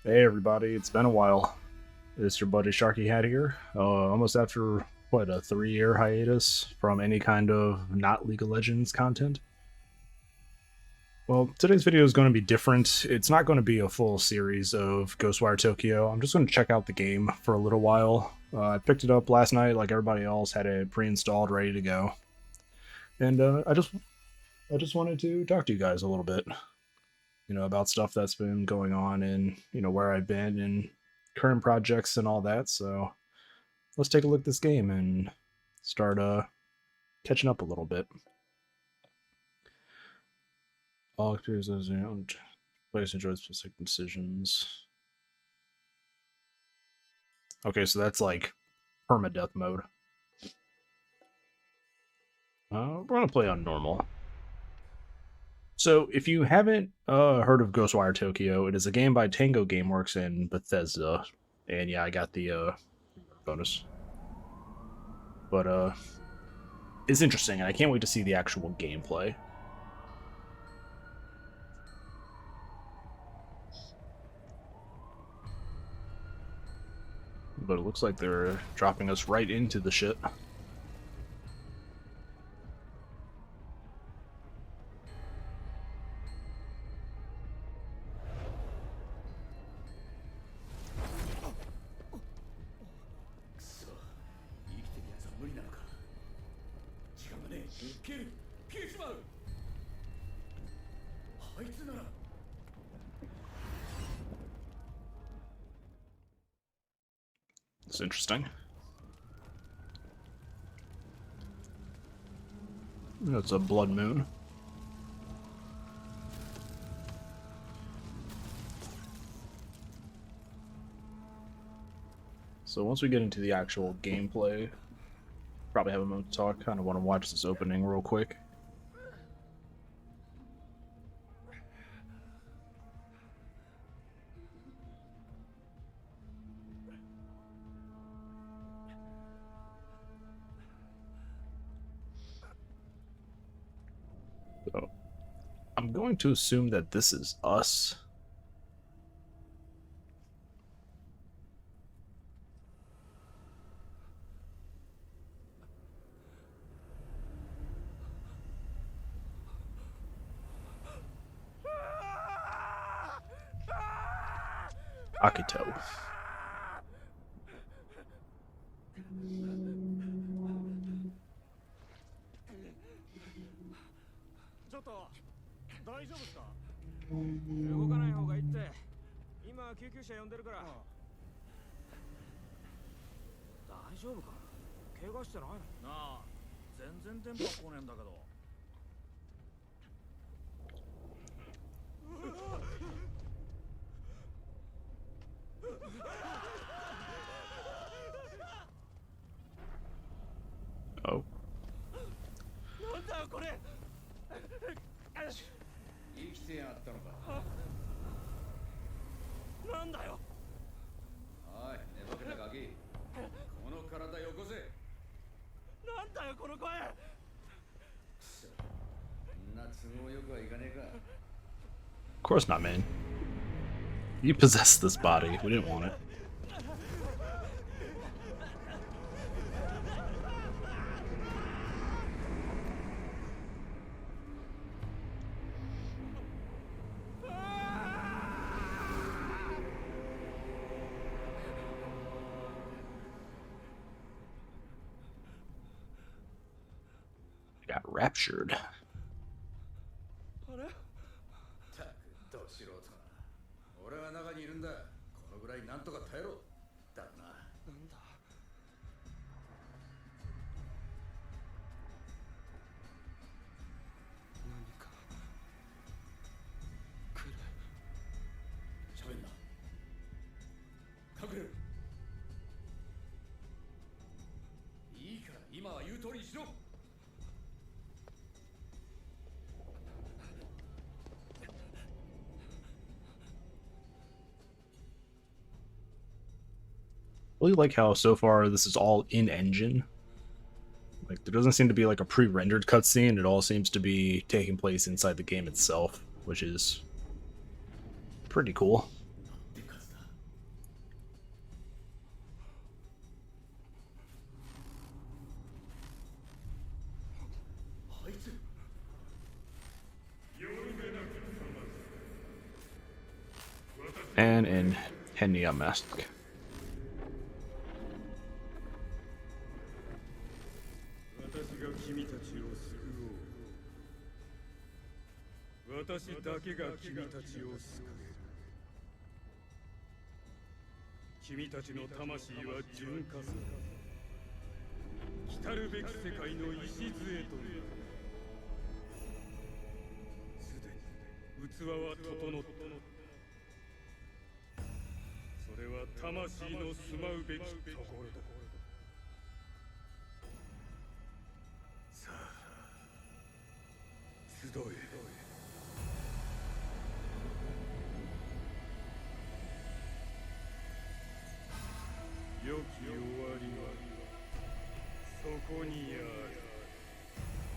Hey everybody, it's been a while. It's your buddy SharkyHat here. Almost after what, a 3-year hiatus from any kind of not League of Legends content. Well, today's video is going to be different. It's not going to be a full series of Ghostwire Tokyo. I'm just going to check out the game for a little while. I picked it up last night, like everybody else, had it pre-installed, ready to go, and I just wanted to talk to you guys a little bit, about stuff that's been going on and, where I've been and current projects and all that. So let's take a look at this game and start catching up a little bit. All actors as their own players enjoy specific decisions. Okay, so that's like permadeath mode. We're gonna play on normal. So, if you haven't heard of Ghostwire Tokyo, it is a game by Tango Gameworks and Bethesda. And yeah, I got the bonus. But it's interesting, and I can't wait to see the actual gameplay. But it looks like they're dropping us right into the shit. It's interesting. It's a blood moon. So once we get into the actual gameplay, probably have a moment to talk. Kind of want to watch this opening real quick. So I'm going to assume that this is us. Akito. ちょっと大丈夫ですか？動かない方がいいって。今救急車呼んでるから。大丈夫か？怪我してないの？なあ、全然電波来ねえんだけど。Oh. なんだよこれ。生きてやがったのか。なんだよ。おい、寝ぼけたガキ。この体よこせ。なんだよこの声。そんな都合よくはいかねえか。 Of course not, man. You possessed this body. We didn't want it. Got raptured. あれ？たくど素人が。俺は中にいるんだ。このぐらいなんとか耐えろ。だな。なんだ。何か来る。喋んな。隠れる。いいから今は言う通りにしろ。 Really like how so far this is all in engine. Like there doesn't seem to be like a pre-rendered cutscene. It all seems to be taking place inside the game itself, which is pretty cool. でかつだ。And in Henya mask. 私だけが君たちを救える。君たちの魂は純化され、来るべき世界の礎となる。すでに器は整った。それは魂の住まうべきところだ。さあ、集え。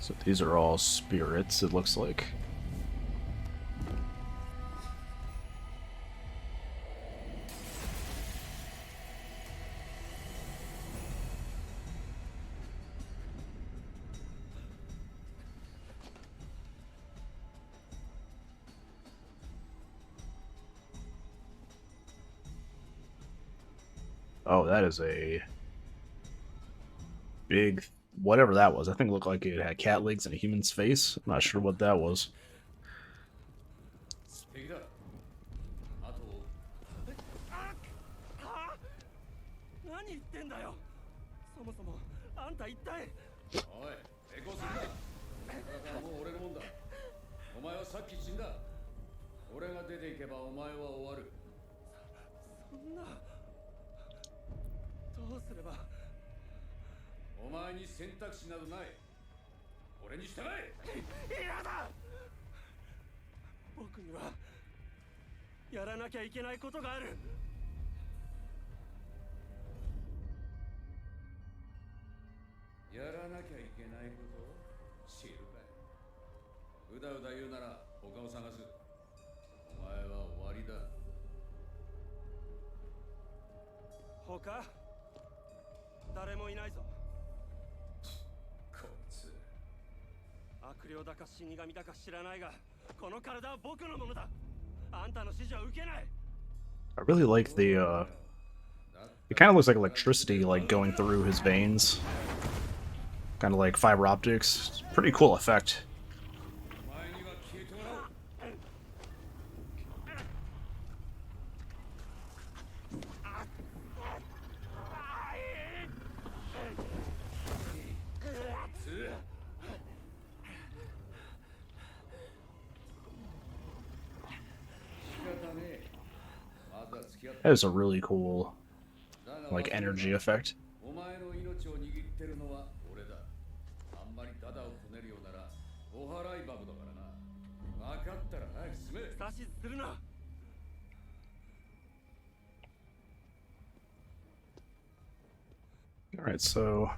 So these are all spirits, it looks like. Oh, that is a big, whatever that was. I think it looked like it had cat legs and a human's face. I'm not sure what that was. 何言ってんだよ。そもそもあんた一体。おい、抵抗するな。体はもう俺のもんだ。お前はさっき死んだ。俺が出ていけばお前は終わる。そんな。どうすれば。お前に選択肢などない。俺に従え。嫌だ。僕にはやらなきゃいけないことがある。 やらなきゃいけないこと知るかい。うだうだ言うなら他を探す。お前は終わりだ。他誰もいないぞ。こいつ悪霊だか死神だか知らないが、この体は僕のものだ。あんたの指示は受けない。 I really like the it kind of looks like electricity like going through his veins. Kind of like fiber optics. Pretty cool effect. That is a really cool, like, energy effect. Alright, so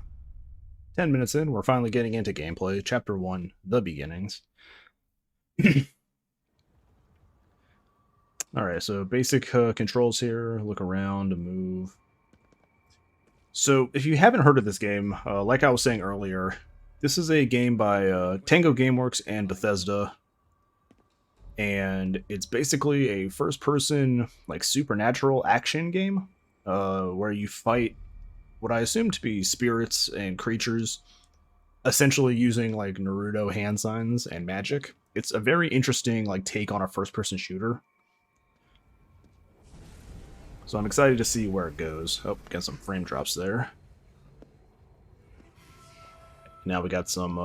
10 minutes in, we're finally getting into gameplay. Chapter 1, The Beginnings. Alright, so basic controls here. Look around, move. So, if you haven't heard of this game, like I was saying earlier, this is a game by Tango Gameworks and Bethesda. And it's basically a first-person, like, supernatural action game, where you fight what I assume to be spirits and creatures, essentially using, like, Naruto hand signs and magic. It's a very interesting, like, take on a first-person shooter. So I'm excited to see where it goes. Oh, got some frame drops there. Now we got some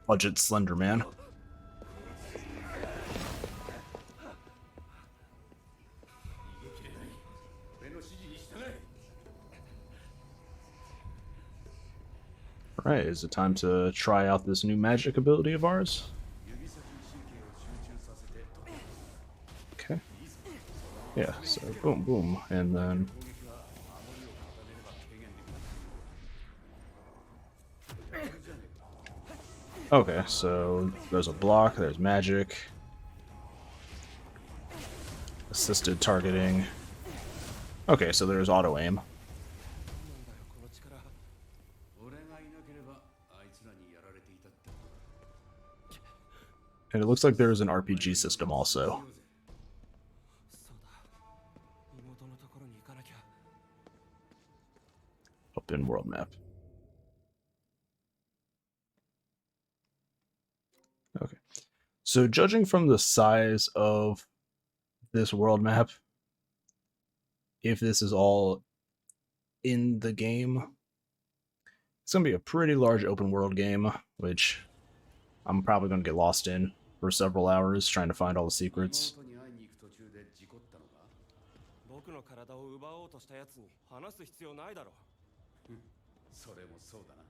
budget Slender Man. Alright, is it time to try out this new magic ability of ours? Okay. Yeah, so boom, boom, and then... Okay, so there's a block, there's magic. Assisted targeting. Okay, so there's auto-aim. And it looks like there's an RPG system also. のところに行かなきゃ。 Open world map. Okay. So judging from the size of this world map, if this is all in the game, it's going to be a pretty large open world game, which I'm probably going to get lost in for several hours trying to find all the secrets. 僕の体を奪おうとしたやつに話す必要ないだろ。それもそうだな。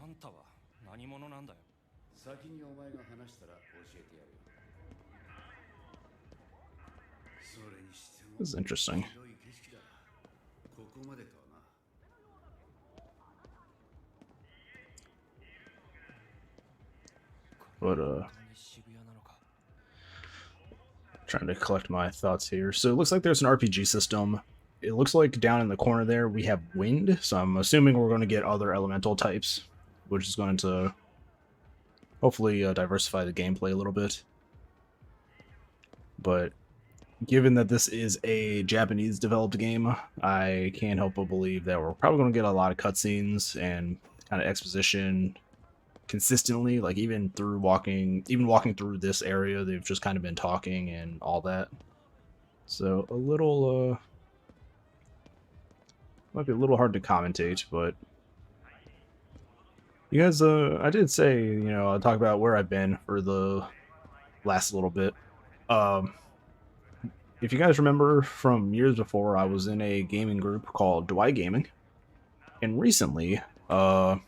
あんたは何者なんだよ。先にお前が話したら教えてやるよ。それにしても This is interesting. 広い景色だ。ここまでとはな。But 渋谷なのか。 trying to collect my thoughts here. So it looks like there's an RPG system. It looks like down in the corner there we have wind, so I'm assuming we're going to get other elemental types, which is going to hopefully diversify the gameplay a little bit. But given that this is a Japanese developed game, I can't help but believe that we're probably going to get a lot of cutscenes and kind of exposition consistently, like even walking through this area, they've just kind of been talking and all that. So a little might be a little hard to commentate, but you guys, I did say, you know, I'll talk about where I've been for the last little bit. If you guys remember from years before, I was in a gaming group called Dwight Gaming, and recently, a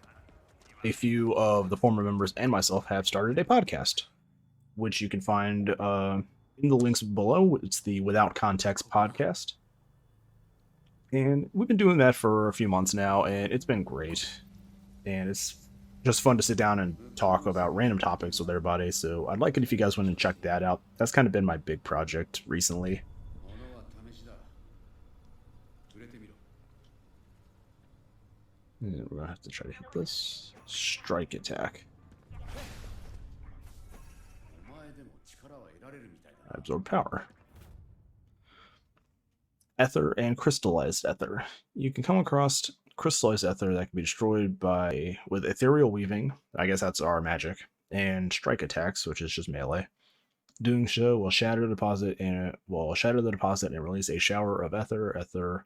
few of the former members and myself have started a podcast, which you can find in the links below. It's the Without Context podcast. And we've been doing that for a few months now, and it's been great. And it's just fun to sit down and talk about random topics with everybody, so I'd like it if you guys want to check that out. That's kind of been my big project recently. And we're gonna have to try to hit this. Strike attack. Absorb power. Ether and crystallized ether. You can come across crystallized ether that can be destroyed with ethereal weaving. I guess that's our magic. And strike attacks, which is just melee. Doing so will shatter the deposit and release a shower of ether. Ether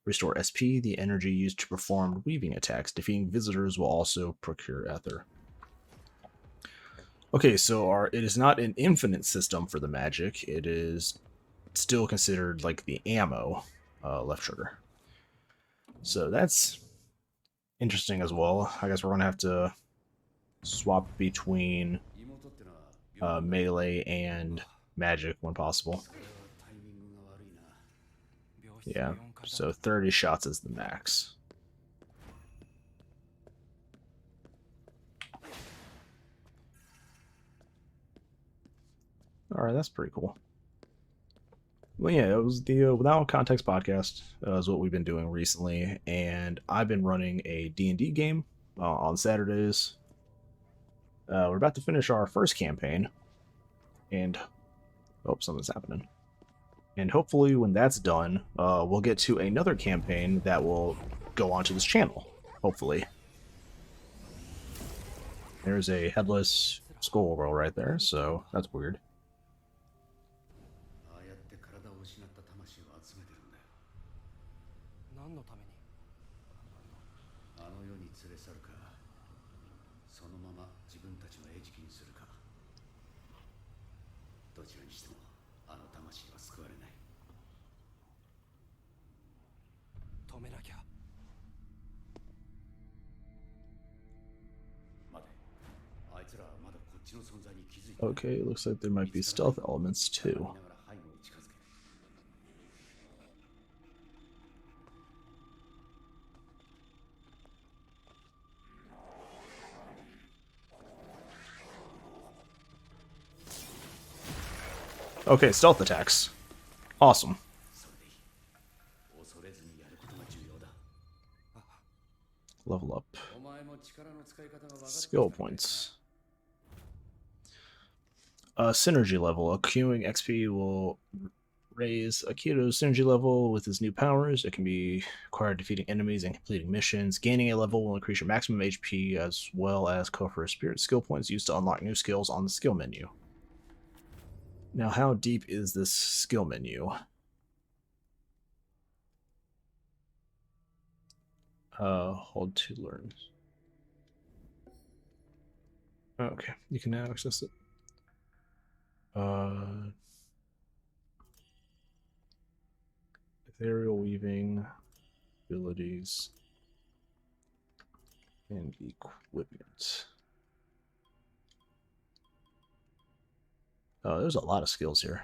restore SP, the energy used to perform weaving attacks. Defeating visitors will also procure ether. Okay, so it is not an infinite system for the magic. It is still considered like the ammo left trigger. So that's interesting as well. I guess we're going to have to swap between melee and magic when possible. Yeah, so 30 shots is the max. Alright, that's pretty cool. Well, yeah, it was the Without Context podcast is what we've been doing recently, and I've been running a D&D game on Saturdays. We're about to finish our first campaign, and something's happening. And hopefully when that's done, we'll get to another campaign that will go onto this channel, hopefully. There's a headless skull right there, so that's weird. Okay, it looks like there might be stealth elements too. Okay, stealth attacks. Awesome. Level up. Skill points. Synergy level. Accruing XP will raise Akito's synergy level with his new powers. It can be acquired defeating enemies and completing missions. Gaining a level will increase your maximum HP as well as Kofor Spirit skill points used to unlock new skills on the skill menu. Now, how deep is this skill menu? Hold to learn. Okay, you can now access it. Ethereal weaving, abilities, and equipment. Oh, there's a lot of skills here.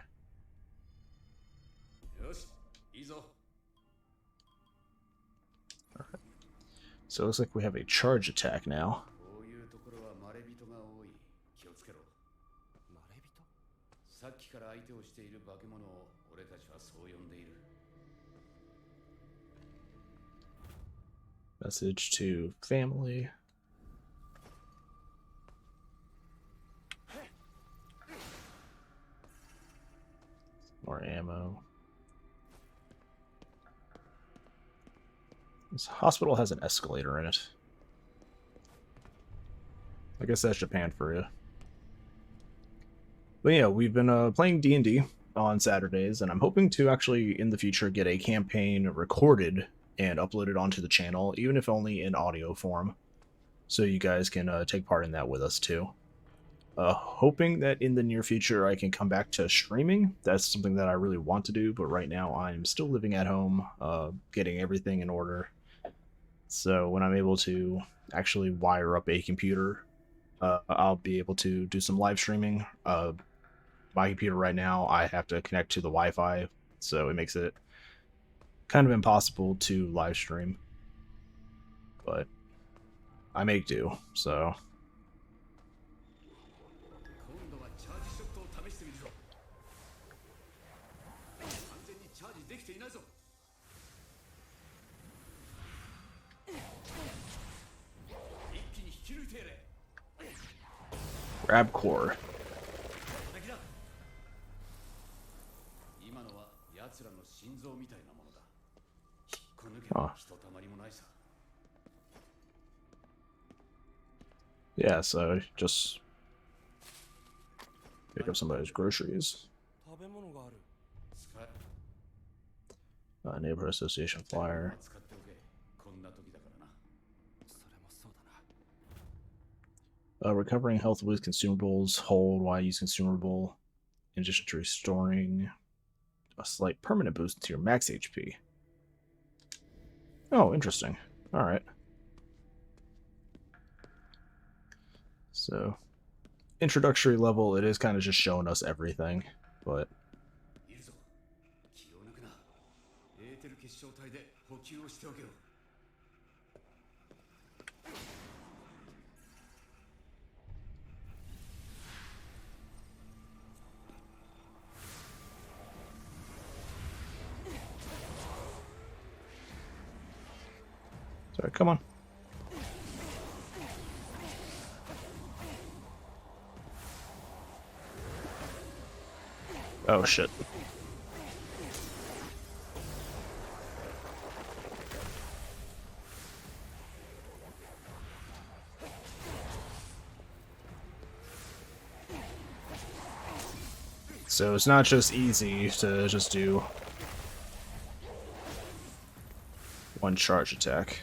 Alright. So it looks like we have a charge attack now. Message to family. More ammo. This hospital has an escalator in it. I guess that's Japan for you. But yeah, we've been playing D&D on Saturdays, and I'm hoping to actually, in the future, get a campaign recorded and uploaded onto the channel, even if only in audio form, so you guys can take part in that with us too. Hoping that in the near future I can come back to streaming. That's something that I really want to do, but right now I'm still living at home, getting everything in order. So when I'm able to actually wire up a computer, I'll be able to do some live streaming. My computer right now, I have to connect to the Wi-Fi, so it makes it kind of impossible to live stream. But I make do, so... Grab core. Huh. Yeah, so just pick up somebody's groceries. Neighborhood Association flyer. Recovering health with consumables. Hold while you use consumable. In addition to restoring a slight permanent boost to your max HP. Oh, interesting. Alright. So, introductory level, it is kind of just showing us everything, but... Sorry, come on. Oh, shit. So it's not just easy to just do one charge attack.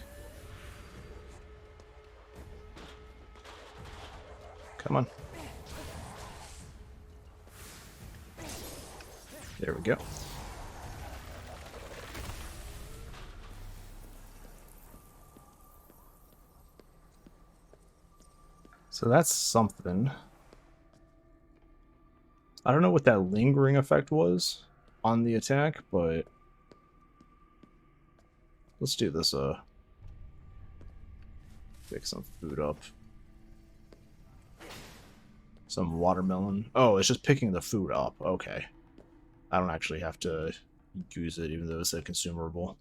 Come on. There we go. So that's something. I don't know what that lingering effect was on the attack, but let's do this, pick some food up. Some watermelon. Oh, it's just picking the food up. Okay. I don't actually have to use it, even though it's a consumable.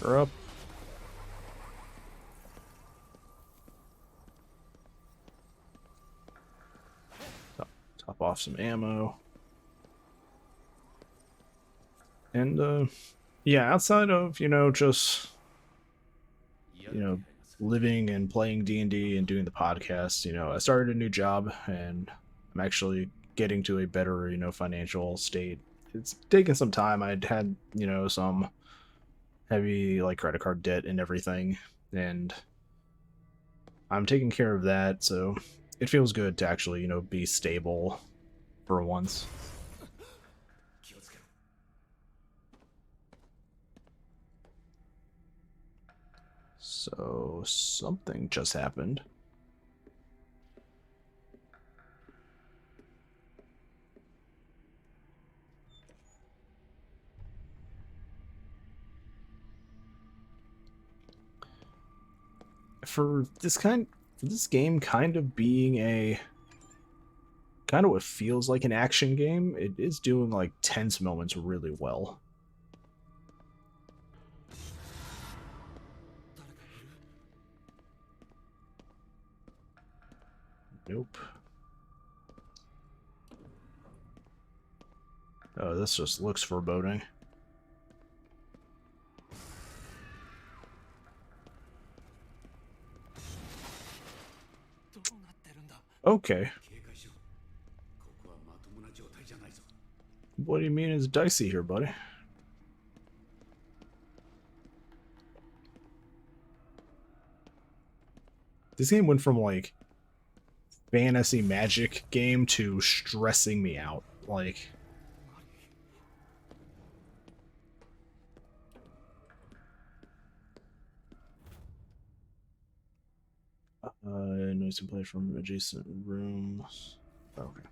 her up. Top off some ammo. And, yeah, outside of, just, living and playing D&D and doing the podcast, I started a new job and I'm actually getting to a better, financial state. It's taken some time. I'd had, some heavy, like, credit card debt and everything, and I'm taking care of that, so it feels good to actually, be stable for once. So something just happened. For this game kind of being a kind of what feels like an action game, it is doing like tense moments really well. Nope. Oh, this just looks foreboding. Okay. What do you mean it's dicey here, buddy? This game went from like fantasy magic game to stressing me out. Like, noise and play from adjacent rooms. Okay.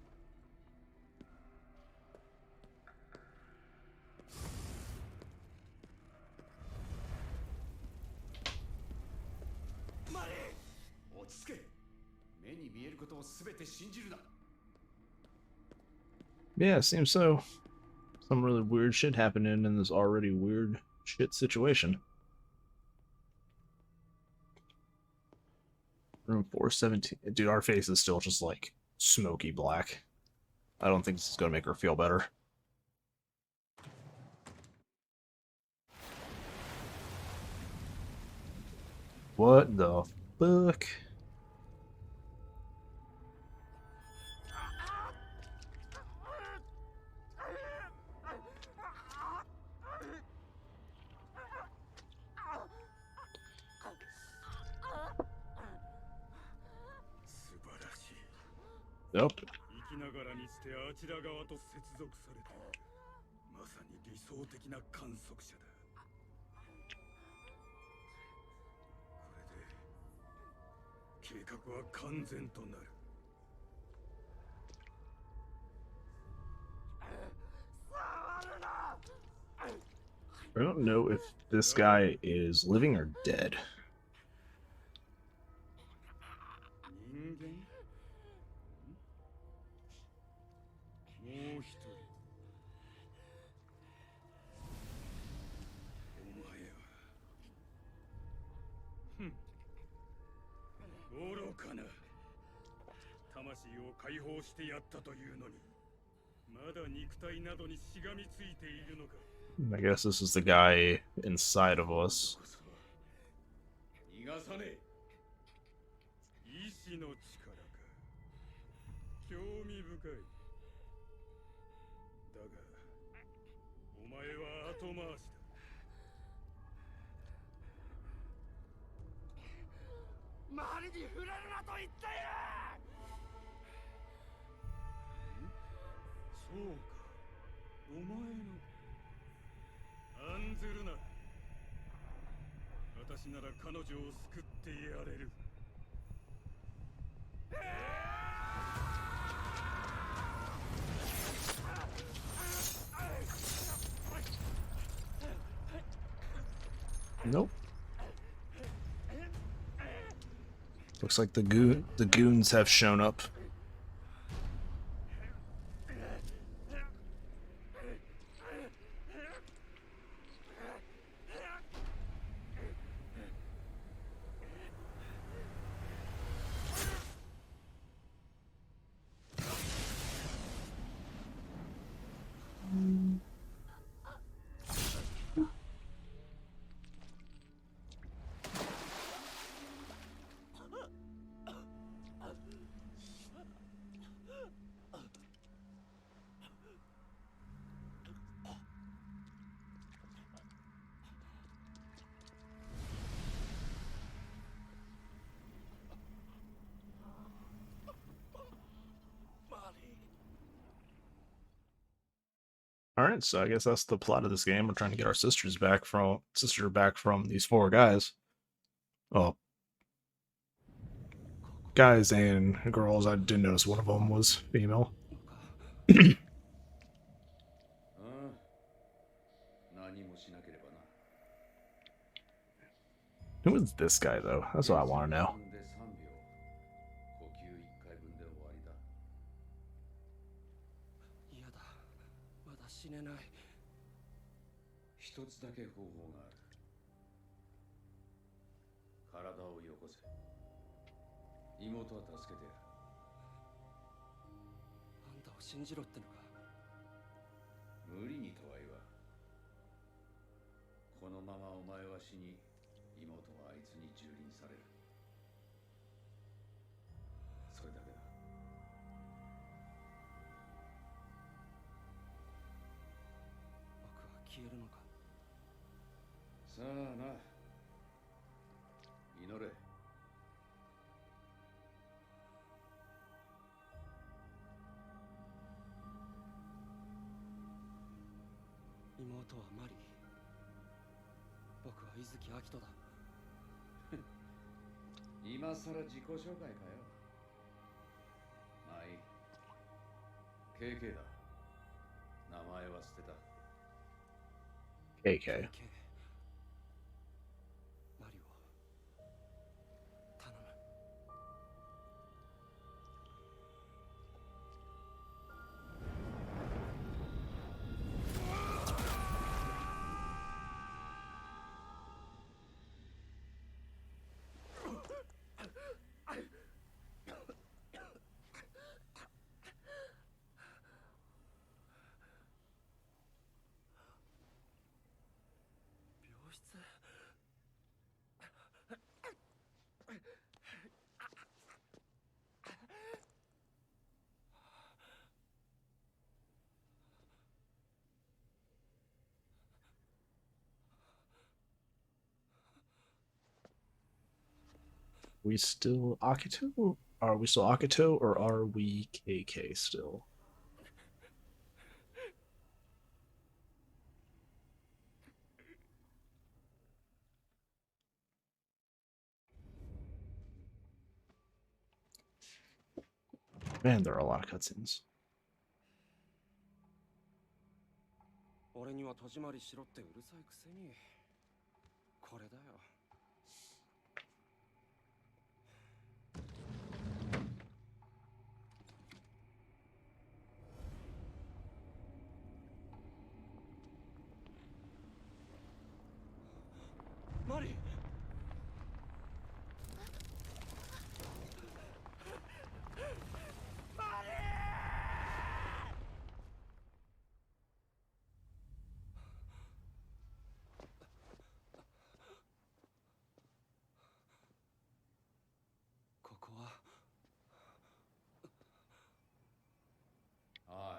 Yeah, seems so. Some really weird shit happening in this already weird shit situation. Room 417. Dude, our face is still just like smoky black. I don't think this is gonna make her feel better. What the fuck? Nope. 生きながらにしてあちら側と接続されてまさに理想的な観測者だ。これで計画は完全となる。I don't know if this guy is living or dead. 人間？もう一人。お前は。愚かな。魂を解放してやったというのに、まだ肉体などにしがみついているのか。I guess this is the guy inside of us. 逃がさねえ。意志の力か。興味深い。だが、お前は後回しだ。周りに触れるなと言ったよ。そうか。お前の。案ずるな。私なら彼女を救ってやれる。Nope. Looks like the goons have shown up. All right, so I guess that's the plot of this game. We're trying to get our sister back from these four guys. Oh, guys and girls. I did notice one of them was female. ああ、何もしなければな。 Who is this guy though? That's what I want to know. 分で3秒。呼吸1回分で終わりだ。嫌だ。まだ死ねない。一つだけ方法がある。体をよこせ。妹は助けてやる。あんたを信じろってのか。無理にとは言わん。このままお前は死に、妹はあいつに蹂躙される。それだけだ。僕は消えるのか。さあな。祈れ。妹はマリー。僕は伊豆木明人だ。今さら自己紹介かよ。まあいい。KK だ。名前は捨てた。KK. マリオ頼む。病室。We still Akito? Are we still Akito or are we KK still? Man, there are a lot of cutscenes. 俺には戸締まりしろってうるさいくせに。これだよ。マリー。ここは。おい、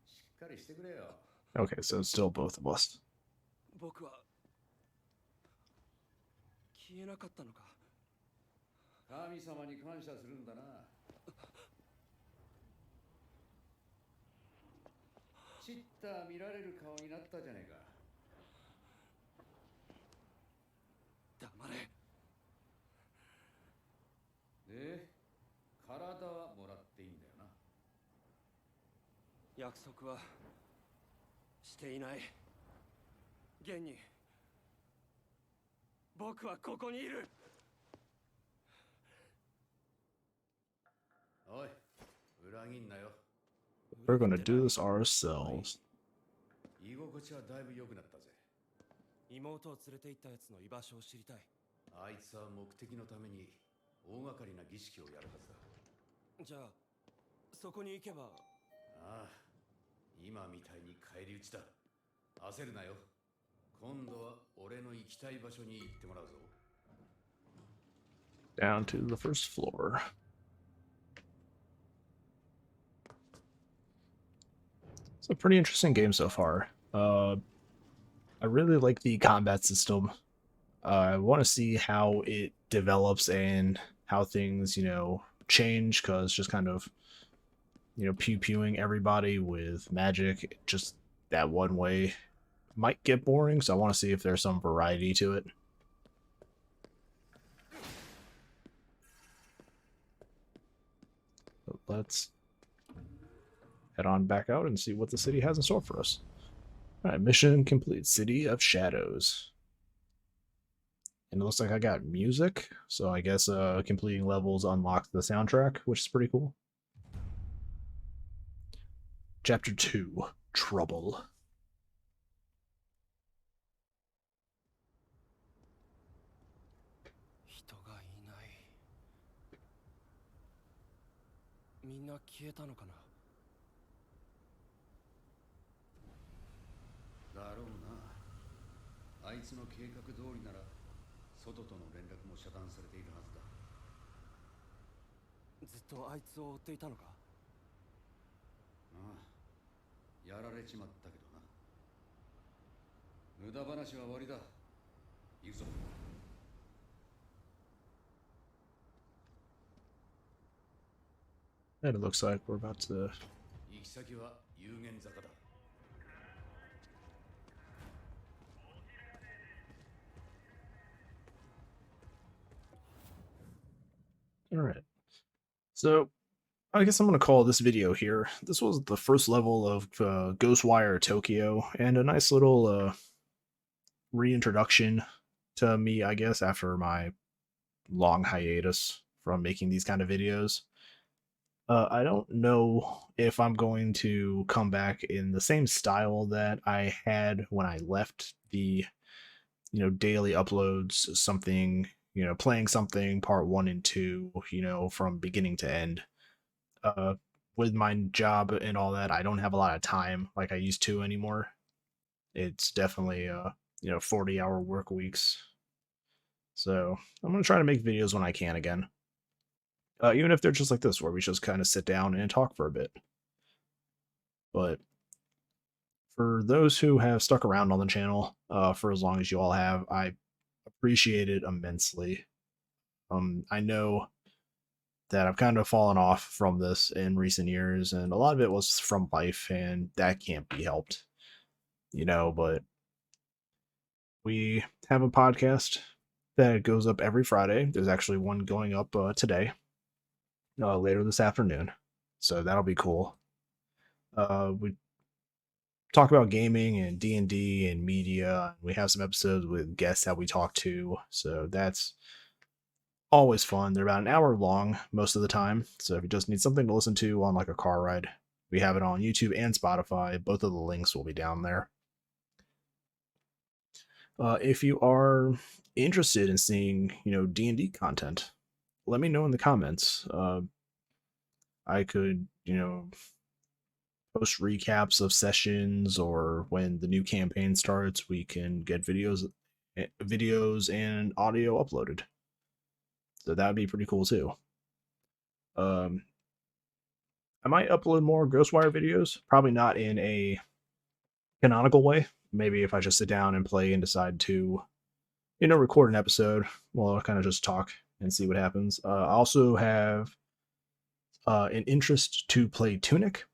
しっかりしてくれよ。Okay, so it's still both of us. 僕は消えなかったのか。神様に感謝するんだな。チッター見られる顔になったじゃねえか。黙れ。で、体はもらっていいんだよな。約束はしていない。現に僕はここにいる。おい、裏切んなよ。We're gonna do this ourselves. 居心地はだいぶ良くなったぜ。妹を連れて行ったやつの居場所を知りたい。あいつは目的のために大掛かりな儀式をやるはずだ。じゃあそこに行けば。ああ、今みたいに返り討ちだ。焦るなよ。今度は俺の行きたい場所に行ってもらうぞ。Down to the first floor. It's a pretty interesting game so far. I really like the combat system. I want to see how it develops and how things, change, because just kind of, pew-pewing everybody with magic, it just that one way might get boring, so I want to see if there's some variety to it. But let's head on back out and see what the city has in store for us. Alright, mission complete. City of Shadows. And it looks like I got music, so I guess completing levels unlocks the soundtrack, which is pretty cool. Chapter 2, Trouble. Iつの計画通りなら外との連絡も遮断されているはずだ。ずっとあいつを追っていたのか？ああ、やられちまったけどな。無駄話は終わりだ。行くぞ。And it looks like we're about to... 行き先は有限坂だ。Alright. So, I guess I'm going to call this video here. This was the first level of Ghostwire Tokyo, and a nice little reintroduction to me, I guess, after my long hiatus from making these kind of videos. I don't know if I'm going to come back in the same style that I had when I left the, daily uploads, something, playing something part 1 and 2, from beginning to end. With my job and all that, I don't have a lot of time like I used to anymore. It's definitely, 40-hour work weeks. So I'm going to try to make videos when I can again. Even if they're just like this, where we just kind of sit down and talk for a bit. But for those who have stuck around on the channel for as long as you all have, I appreciate it immensely. I know that I've kind of fallen off from this in recent years, and a lot of it was from life, and that can't be helped. But we have a podcast that goes up every Friday. There's actually one going up today. Later this afternoon, so that'll be cool. We talk about gaming and D&D and media. We have some episodes with guests that we talk to, so that's always fun. They're about an hour long most of the time, so if you just need something to listen to on like a car ride, we have it on YouTube and Spotify. Both of the links will be down there. If you are interested in seeing, D&D content, let me know in the comments. I could, post recaps of sessions, or when the new campaign starts, we can get videos and audio uploaded. So that would be pretty cool too. I might upload more Ghostwire videos, probably not in a canonical way. Maybe if I just sit down and play and decide to, record an episode, well, I'll kind of just talk and see what happens. I also have an interest to play Tunic,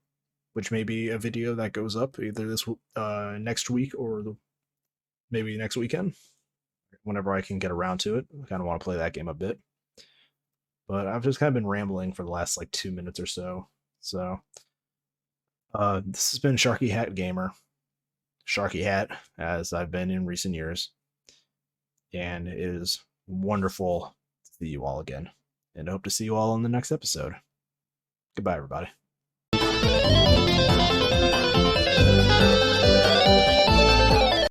which may be a video that goes up either this next week or maybe next weekend, whenever I can get around to it. I kind of want to play that game a bit. But I've just kind of been rambling for the last 2 minutes or so. So this has been SharkyHat Gamer. SharkyHat, as I've been in recent years. And it is wonderful to see you all again. And I hope to see you all in the next episode. Goodbye, everybody.